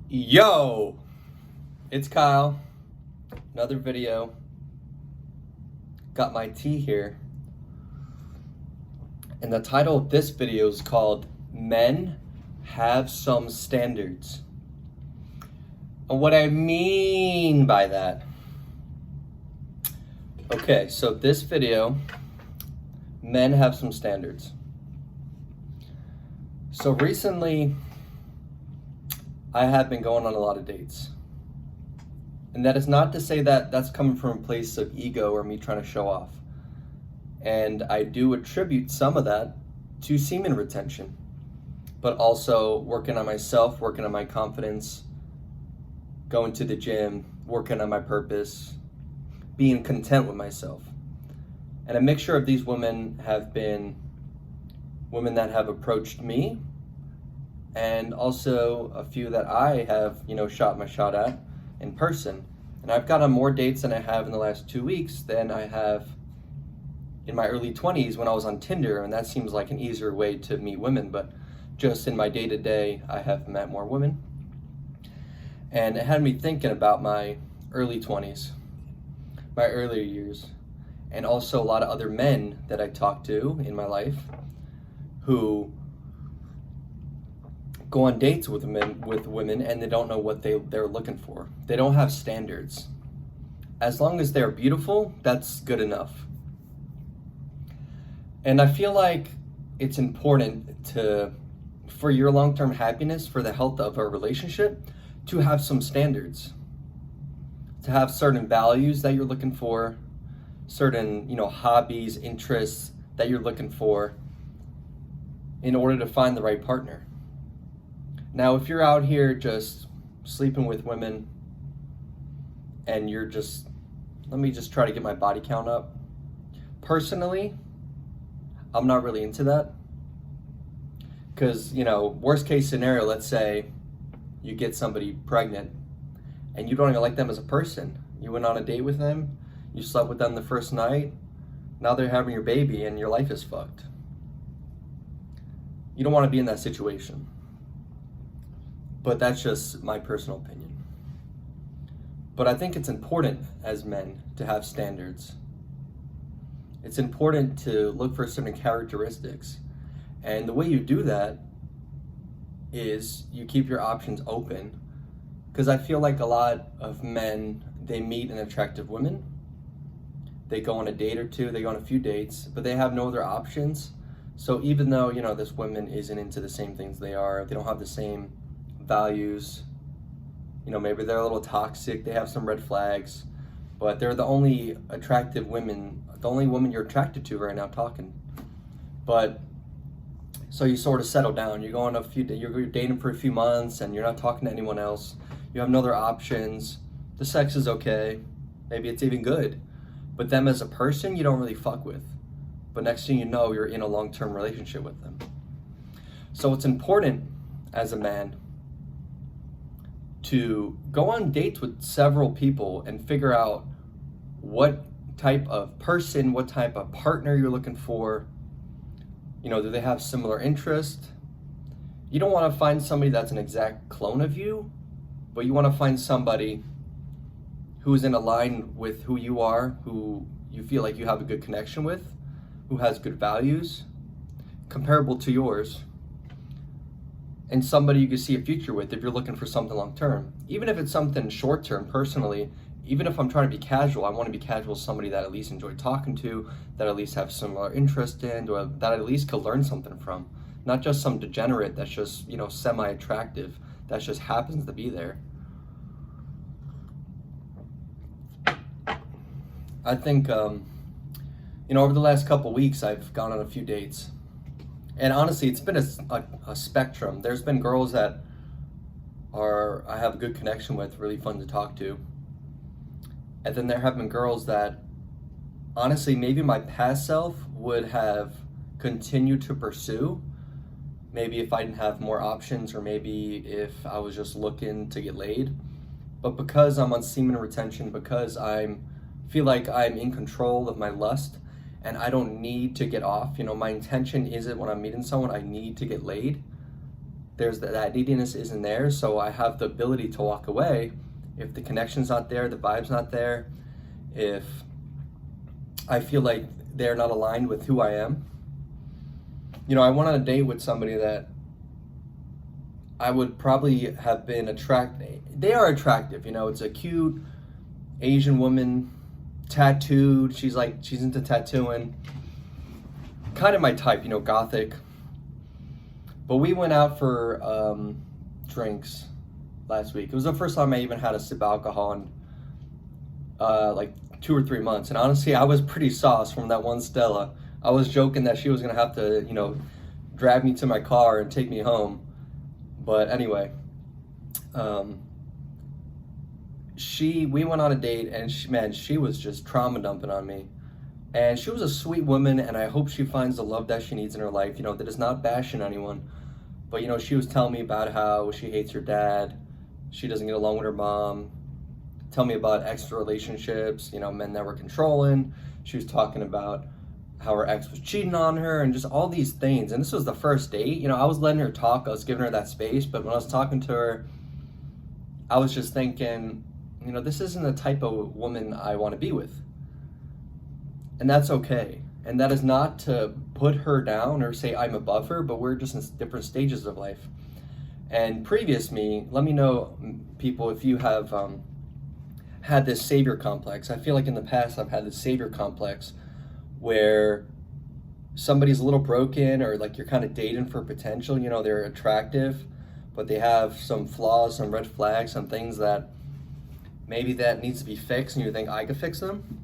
Yo, it's Kyle. Another video. Got my tea here. And the title of this video is called Men Have Some Standards. And what I mean by that. Okay, so this video, men have some standards. So recently, I have been going on a lot of dates. And that is not to say that that's coming from a place of ego or me trying to show off. And I do attribute some of that to semen retention, but also working on myself, working on my confidence, going to the gym, working on my purpose, being content with myself. And a mixture of these women have been women that have approached me, and also a few that I have, shot my shot at in person. And I've got on more dates than I have in the last 2 weeks than I have in my early 20s when I was on Tinder, and that seems like an easier way to meet women, but just in my day-to-day, I have met more women. And it had me thinking about my early 20s, my earlier years, and also a lot of other men that I talked to in my life who go on dates with women and they don't know what they're looking for. They don't have standards. As long as they're beautiful, that's good enough. And I feel like it's important for your long-term happiness, for the health of a relationship, to have some standards, to have certain values that you're looking for, certain, hobbies, interests that you're looking for in order to find the right partner. Now, if you're out here just sleeping with women and you're just, let me just try to get my body count up. Personally, I'm not really into that. Because, worst case scenario, let's say you get somebody pregnant and you don't even like them as a person. You went on a date with them, you slept with them the first night, now they're having your baby and your life is fucked. You don't want to be in that situation. But that's just my personal opinion. But I think it's important as men to have standards. It's important to look for certain characteristics. And the way you do that is you keep your options open. Because I feel like a lot of men, they meet an attractive woman, they go on a date or two, they go on a few dates, but they have no other options. So even though, this woman isn't into the same things they are, they don't have the same values, maybe they're a little toxic, they have some red flags, but they're the only attractive women, the only woman you're attracted to right now talking. But so you sort of settle down, you go on you're dating for a few months and you're not talking to anyone else, you have no other options, the sex is okay, maybe it's even good, but them as a person you don't really fuck with. But next thing you know, you're in a long-term relationship with them. So it's important as a man to go on dates with several people and figure out what type of person, what type of partner you're looking for. Do they have similar interests? You don't want to find somebody that's an exact clone of you, but you want to find somebody who is in line with who you are, who you feel like you have a good connection with, who has good values, comparable to yours, and somebody you can see a future with if you're looking for something long term. Even if it's something short term, personally, even if I'm trying to be casual, I want to be casual with somebody that I at least enjoy talking to, that at least have similar interest in, or that I at least could learn something from. Not just some degenerate that's just, semi-attractive, that just happens to be there. I think, over the last couple weeks, I've gone on a few dates. And honestly, it's been a spectrum. There's been girls that I have a good connection with, really fun to talk to. And then there have been girls that, honestly, maybe my past self would have continued to pursue. Maybe if I didn't have more options, or maybe if I was just looking to get laid. But because I'm on semen retention, because I feel like I'm in control of my lust, and I don't need to get off. My intention isn't when I'm meeting someone, I need to get laid. there's that neediness isn't there, so I have the ability to walk away if the connection's not there, the vibe's not there, if I feel like they're not aligned with who I am. I went on a date with somebody that I would probably have been attracted. They are attractive, it's a cute Asian woman, tattooed. She's into tattooing. Kind of my type, gothic. But we went out for drinks last week. It was the first time I even had a sip of alcohol in like 2 or 3 months. And honestly, I was pretty sauced from that one Stella. I was joking that she was gonna have to, drive me to my car and take me home. But anyway, we went on a date, and she was just trauma dumping on me. And she was a sweet woman, and I hope she finds the love that she needs in her life, that is not bashing anyone. But, she was telling me about how she hates her dad, she doesn't get along with her mom, tell me about extra relationships, men that were controlling. She was talking about how her ex was cheating on her and just all these things. And this was the first date. I was letting her talk, I was giving her that space, but when I was talking to her, I was just thinking, this isn't the type of woman I want to be with. And that's okay. And that is not to put her down or say I'm above her, but we're just in different stages of life. And previous me, let me know, people, if you have had this savior complex. I feel like in the past I've had this savior complex where somebody's a little broken, or like you're kind of dating for potential. They're attractive, but they have some flaws, some red flags, some things that maybe that needs to be fixed, and you think I could fix them.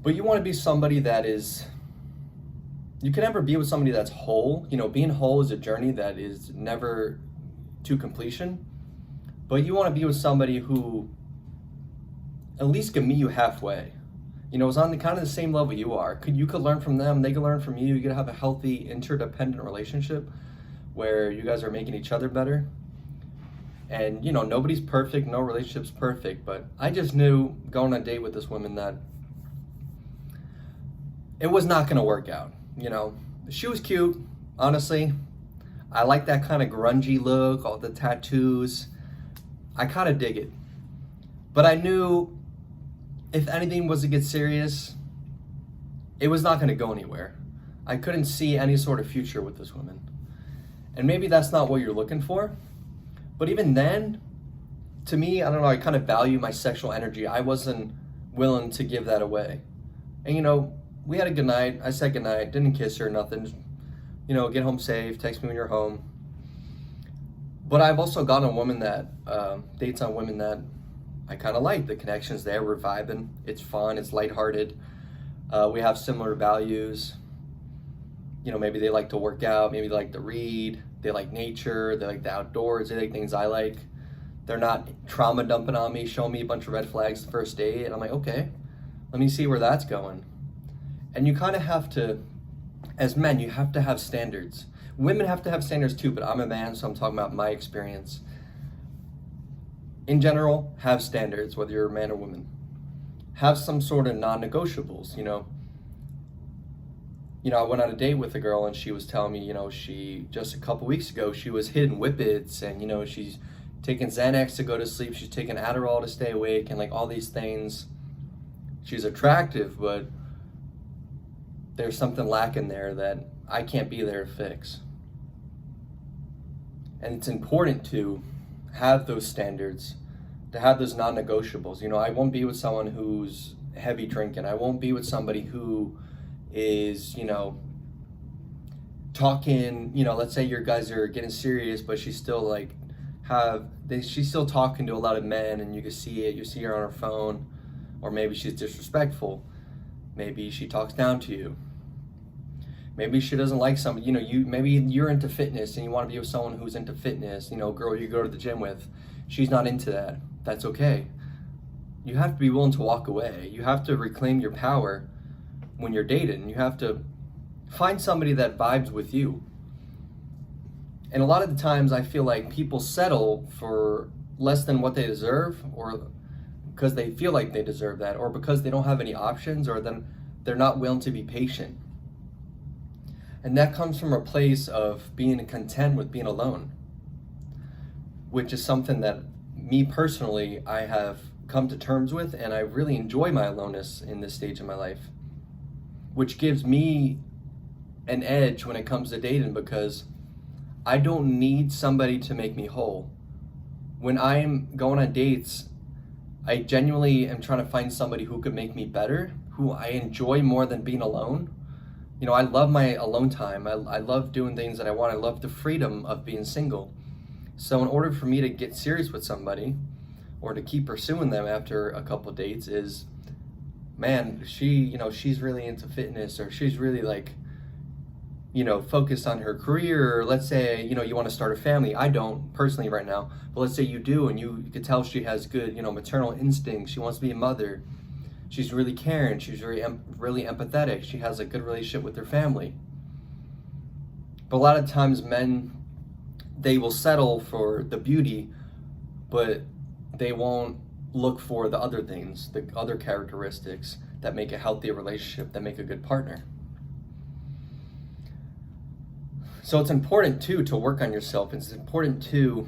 But you want to be somebody that is, you can never be with somebody that's whole. Being whole is a journey that is never to completion. But you want to be with somebody who at least can meet you halfway. Is on the kind of the same level you are. You could learn from them, they could learn from you. You could have a healthy, interdependent relationship where you guys are making each other better. And nobody's perfect, no relationship's perfect, but I just knew going on a date with this woman that it was not gonna work out. She was cute, honestly. I like that kind of grungy look, all the tattoos. I kind of dig it. But I knew if anything was to get serious, it was not gonna go anywhere. I couldn't see any sort of future with this woman. And maybe that's not what you're looking for. But even then, to me, I don't know, I kind of value my sexual energy. I wasn't willing to give that away. And we had a good night. I said good night, didn't kiss her, nothing. Just, get home safe, text me when you're home. But I've also gotten a woman that, dates on women that I kind of like. The connection's there, we're vibing, it's fun, it's lighthearted. We have similar values. Maybe they like to work out, maybe they like to read, they like nature, they like the outdoors, they like things I like. They're not trauma dumping on me, showing me a bunch of red flags the first date, and I'm like, okay, let me see where that's going. And you kind of have to, as men, you have to have standards. Women have to have standards too, but I'm a man, so I'm talking about my experience. In general, have standards, whether you're a man or woman. Have some sort of non-negotiables, I went on a date with a girl, and she was telling me, she, just a couple weeks ago, she was hitting whippets, and, she's taking Xanax to go to sleep, she's taking Adderall to stay awake, and like all these things. She's attractive, but there's something lacking there that I can't be there to fix. And it's important to have those standards, to have those non-negotiables. I won't be with someone who's heavy drinking. I won't be with somebody who is, talking, let's say your guys are getting serious, but she's still she's still talking to a lot of men, and you can see it, you see her on her phone, or maybe she's disrespectful. Maybe she talks down to you. Maybe she doesn't like somebody, maybe you're into fitness and you want to be with someone who's into fitness, girl you go to the gym with. She's not into that. That's okay. You have to be willing to walk away. You have to reclaim your power when you're dating. You have to find somebody that vibes with you. And a lot of the times I feel like people settle for less than what they deserve, or because they feel like they deserve that, or because they don't have any options, or then they're not willing to be patient. And that comes from a place of being content with being alone, which is something that me personally, I have come to terms with, and I really enjoy my aloneness in this stage of my life, which gives me an edge when it comes to dating, because I don't need somebody to make me whole. When I'm going on dates, I genuinely am trying to find somebody who could make me better, who I enjoy more than being alone. You know, I love my alone time. I love doing things that I want. I love the freedom of being single. So in order for me to get serious with somebody or to keep pursuing them after a couple dates is, man, she's really into fitness, or she's really like, focused on her career. Or let's say, you want to start a family. I don't personally right now, but let's say you do, and you could tell she has good, maternal instincts. She wants to be a mother. She's really caring. She's really empathetic. She has a good relationship with her family. But a lot of times men, they will settle for the beauty, but they won't look for the other things, the other characteristics that make a healthy relationship, that make a good partner. So it's important too to work on yourself. It's important to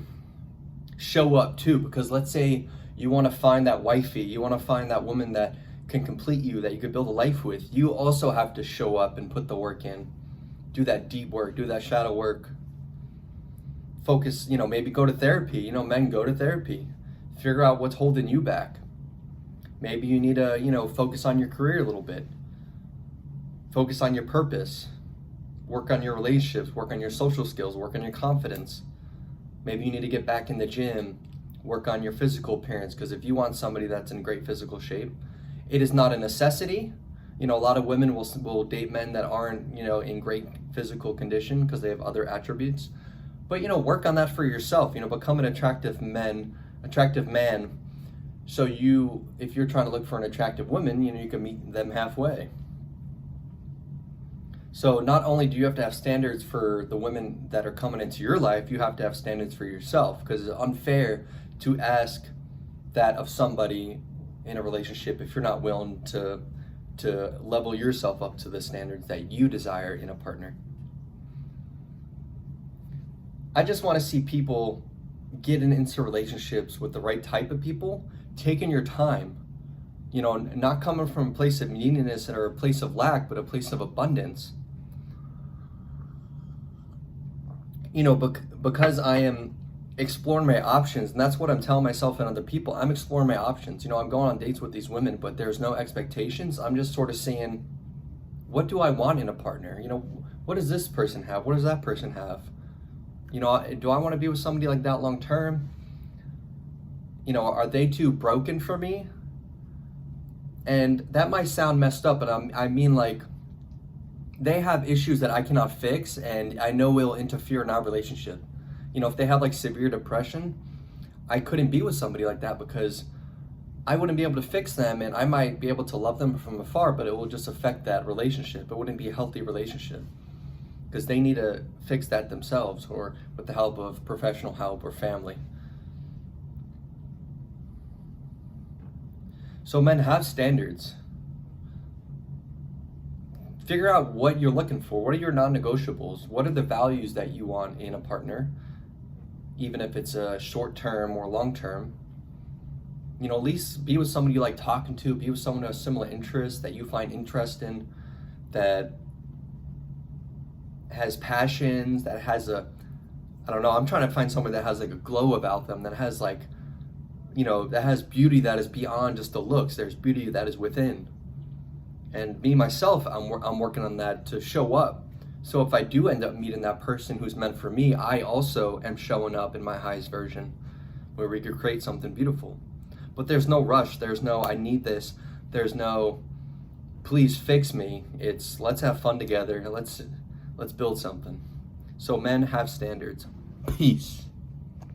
show up too, because let's say you want to find that wifey, you want to find that woman that can complete you, that you could build a life with. You also have to show up and put the work in. Do that deep work, do that shadow work. Focus, maybe go to therapy. Men, go to therapy. Figure out what's holding you back. Maybe you need to, focus on your career a little bit. Focus on your purpose. Work on your relationships, work on your social skills, work on your confidence. Maybe you need to get back in the gym, work on your physical appearance, because if you want somebody that's in great physical shape, it is not a necessity. A lot of women will date men that aren't, in great physical condition because they have other attributes. But, work on that for yourself, become an attractive man. So if you're trying to look for an attractive woman, you can meet them halfway. So not only do you have to have standards for the women that are coming into your life, you have to have standards for yourself, because it's unfair to ask that of somebody in a relationship if you're not willing to level yourself up to the standards that you desire in a partner. I just want to see people getting into relationships with the right type of people, taking your time, not coming from a place of neediness or a place of lack, but a place of abundance. Because I am exploring my options, and that's what I'm telling myself and other people. I'm exploring my options. I'm going on dates with these women, but there's no expectations. I'm just sort of saying, what do I want in a partner? What does this person have? What does that person have? Do I want to be with somebody like that long term? Are they too broken for me? And that might sound messed up, but I mean, like, they have issues that I cannot fix, and I know will interfere in our relationship. If they have like severe depression, I couldn't be with somebody like that, because I wouldn't be able to fix them, and I might be able to love them from afar, but it will just affect that relationship. It wouldn't be a healthy relationship, because they need to fix that themselves, or with the help of professional help or family. So men, have standards. Figure out what you're looking for. What are your non-negotiables? What are the values that you want in a partner, even if it's a short-term or long-term? At least be with somebody you like talking to, be with someone who has similar interests that you find interest in, that has passions, that has I'm trying to find someone that has like a glow about them, that has like, that has beauty that is beyond just the looks. There's beauty that is within. And me, myself, I'm working on that to show up. So if I do end up meeting that person who's meant for me, I also am showing up in my highest version, where we could create something beautiful. But there's no rush. There's no, I need this. There's no, please fix me. It's, let's have fun together. Let's build something. So men, have standards. Peace.